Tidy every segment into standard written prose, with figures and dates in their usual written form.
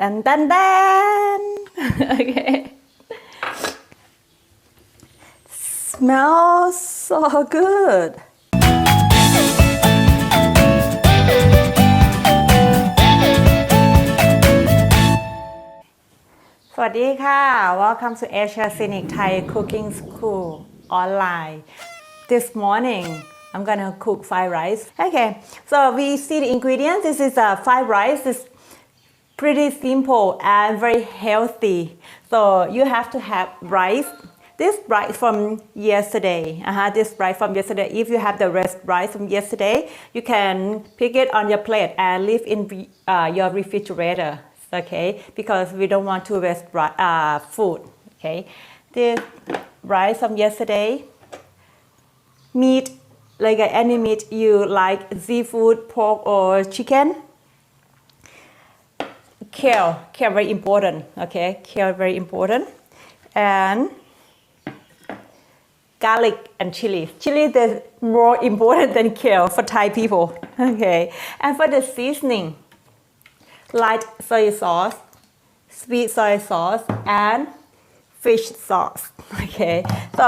dan dan dan. Okay. Smells so good. สวัสดีค่ะ Welcome to Asia Scenic Thai Cooking School online. This morning I'm gonna cook fried rice. Okay, so we see the ingredients. This is a fried rice. It's pretty simple and very healthy. So you have to have rice. This rice from yesterday. This rice from yesterday. If you have the rest rice from yesterday, you can pick it on your plate and leave in your refrigerator. Okay, because we don't want to waste food. Okay, this rice from yesterday. Meat, like any meat you like, seafood, pork or chicken. Kale very important. Okay, kale very important, and garlic and chili. Chili is more important than kale for Thai people. Okay, and for the seasoning, light soy sauce, sweet soy sauce, and fish sauce. Okay, so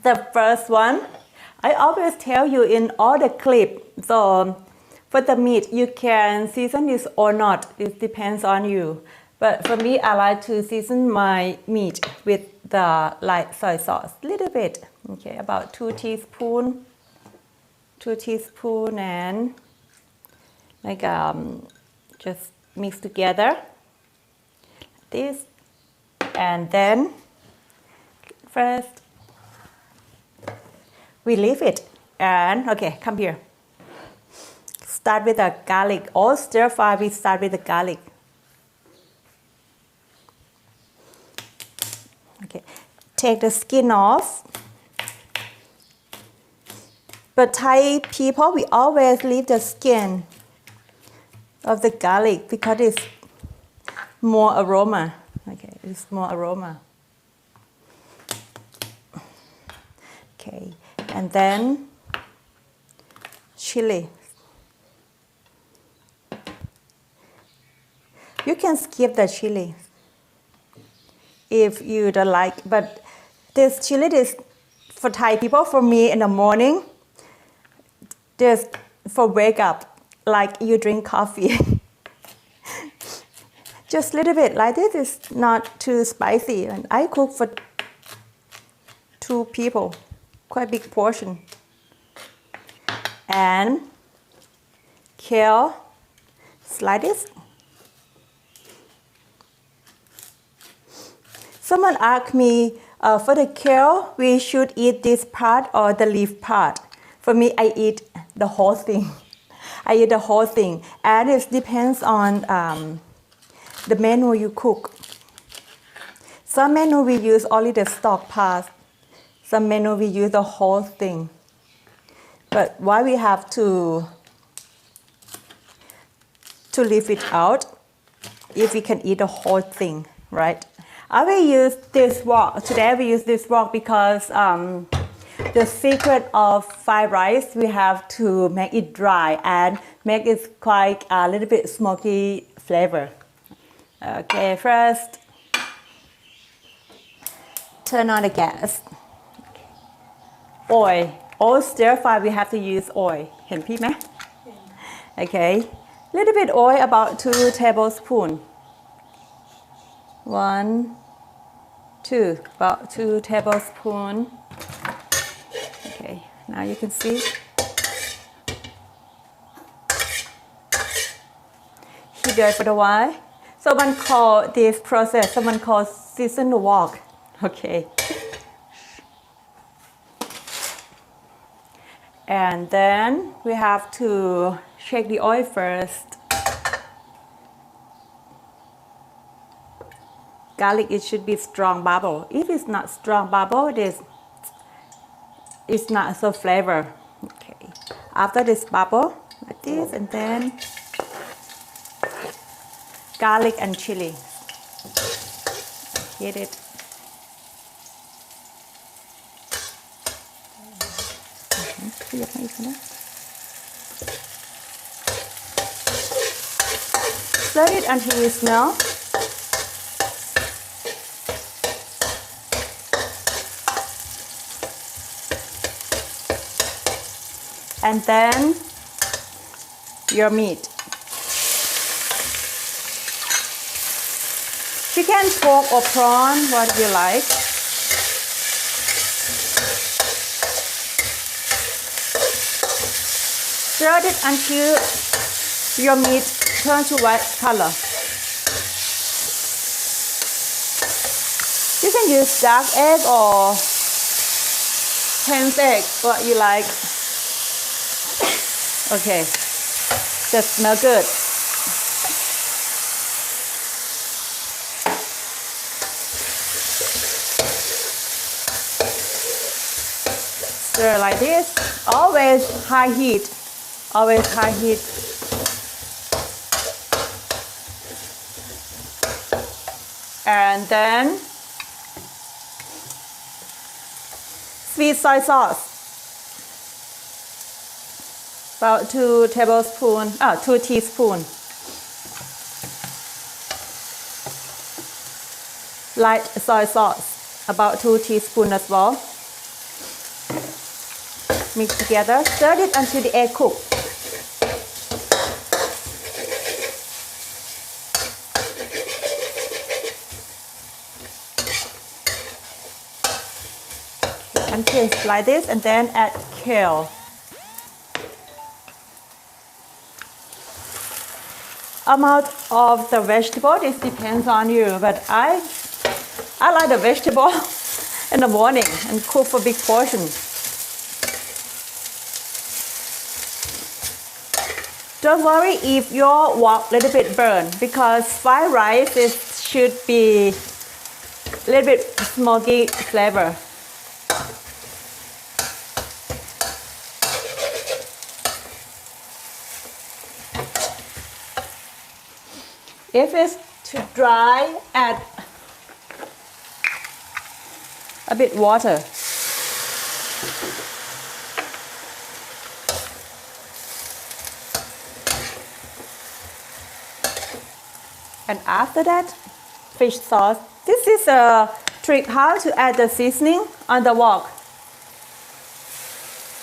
the first one, I always tell you in all the clip. So for the meat, you can season this or not. It depends on you. But for me, I like to season my meat with the light soy sauce, little bit. Okay, about 2 teaspoons, and like just mix together this, and then first we leave it, and okay, come here. Start with the garlic. All stir fry, we start with the garlic. Okay, take the skin off. But Thai people, we always leave the skin of the garlic because it's more aroma. Okay, it's more aroma. Okay, and then chili. You can skip the chili if you don't like, but this chili is for Thai people. For me in the morning, just for wake up, like you drink coffee. Just a little bit like this. Is not too spicy, and I cook for 2 people, quite big portion. And kale, slice this. Someone asked me, for the kale, we should eat this part or the leaf part. For me, I eat the whole thing. I eat the whole thing, and it depends on the menu you cook. Some menu we use only the stalk part. Some menu we use the whole thing. But why we have to leave it out if we can eat the whole thing, right? I will use this wok. Today we use this wok because the secret of fried rice, we have to make it dry and make it quite a little bit smoky flavor. Okay, first turn on the gas. Oil. All stir fry we have to use oil. เห็นพี่ไหม Okay, little bit oil, about 2 tablespoons. 1, 2, about 2 tablespoons. Okay, now you can see. Heat it for a while. Someone call this process, someone call season the wok. Okay. And then we have to shake the oil first. Garlic, it should be strong bubble. If it's not strong bubble, it's not so flavor. Okay. After this bubble, like this, and then garlic and chili. Heat it. Stir it until you smell. And then your meat. Chicken, pork, or prawn, what you like. Stir it until your meat turns to white color. You can use dark egg or hen's egg, what you like. Okay, that smells good. Stir like this. Always high heat. Always high heat. And then sweet soy sauce. About 2 teaspoons. Light soy sauce, about 2 teaspoons as well. Mix together. Stir it until the egg cooks. Until it's like this, and then add kale. Amount of the vegetable, this depends on you, but I like the vegetable in the morning and cook for big portion. Don't worry if your wok a little bit burnt, because fried rice should be a little bit smoky flavor. If it's too dry, add a bit water. And after that, fish sauce. This is a trick how to add the seasoning on the wok,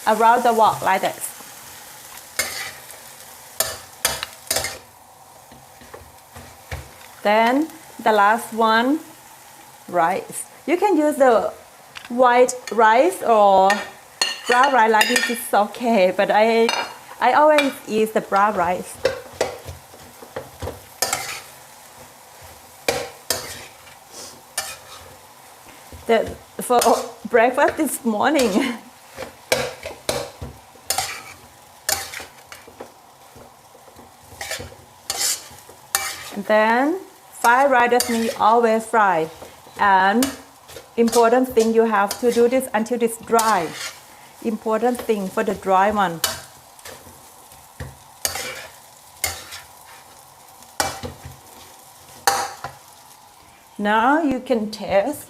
around the wok like this. Then the last one, rice. You can use the white rice or brown rice like this, is okay, but I always use the brown rice. For breakfast this morning. And then fried rice does mean you always fry. And important thing, you have to do this until it's dry. Important thing for the dry one. Now you can taste.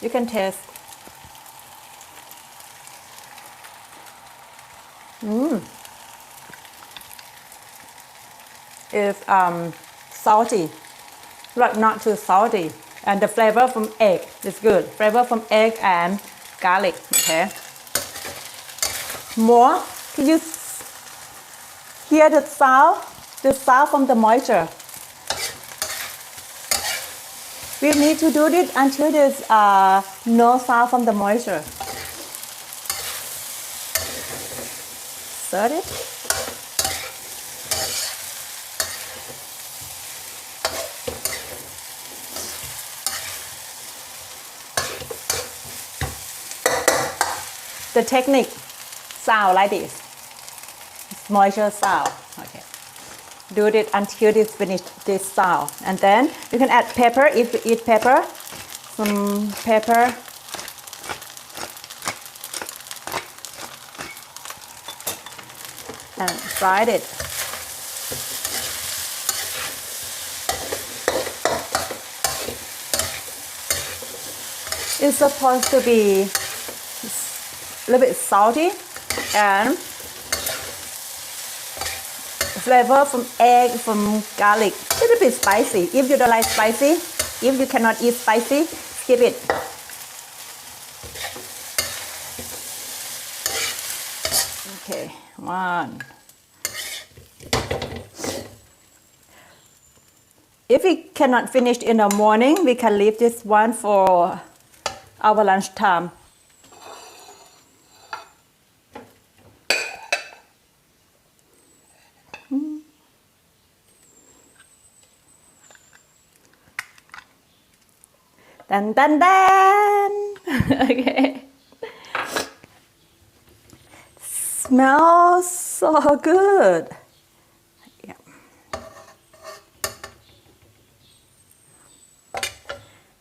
You can taste. It's salty, but not too salty. And the flavor from egg is good. Flavor from egg and garlic. Okay. More. Can you hear the sound? The sound from the moisture. We need to do this until there's no sound from the moisture. Stir it. The technique sound like this. It's moisture sound. Okay. Do it until it's finished this sound. And then you can add pepper if you eat pepper. Some pepper. And fry it. It's supposed to be a little bit salty and flavor from egg, from garlic. A little bit spicy. If you don't like spicy, if you cannot eat spicy, skip it. Okay, one. If we cannot finish in the morning, we can leave this one for our lunch time. Dun dun dun! Okay. Smells so good. Yeah.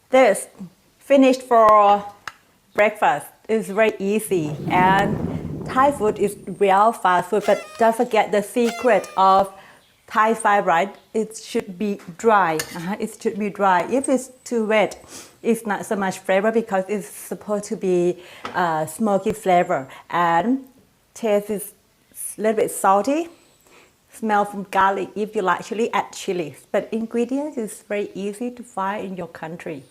This finished for breakfast. It's very easy, and Thai food is real fast food. But don't forget the secret of Thai fried rice. It should be dry. It should be dry. If it's too wet, it's not so much flavor because it's supposed to be smoky flavor, and taste is a little bit salty. Smell from garlic. If you like chili, add chili. But ingredients is very easy to find in your country.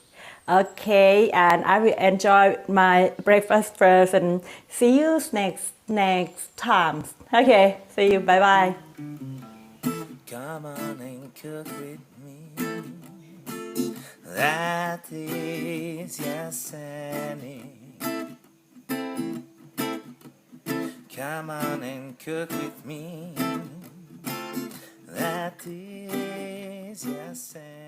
Okay, and I will enjoy my breakfast first, and see you next time. Okay, see you. Bye bye. Come on and cook with me. That is your Scenic. Come on and cook with me. That is your Scenic.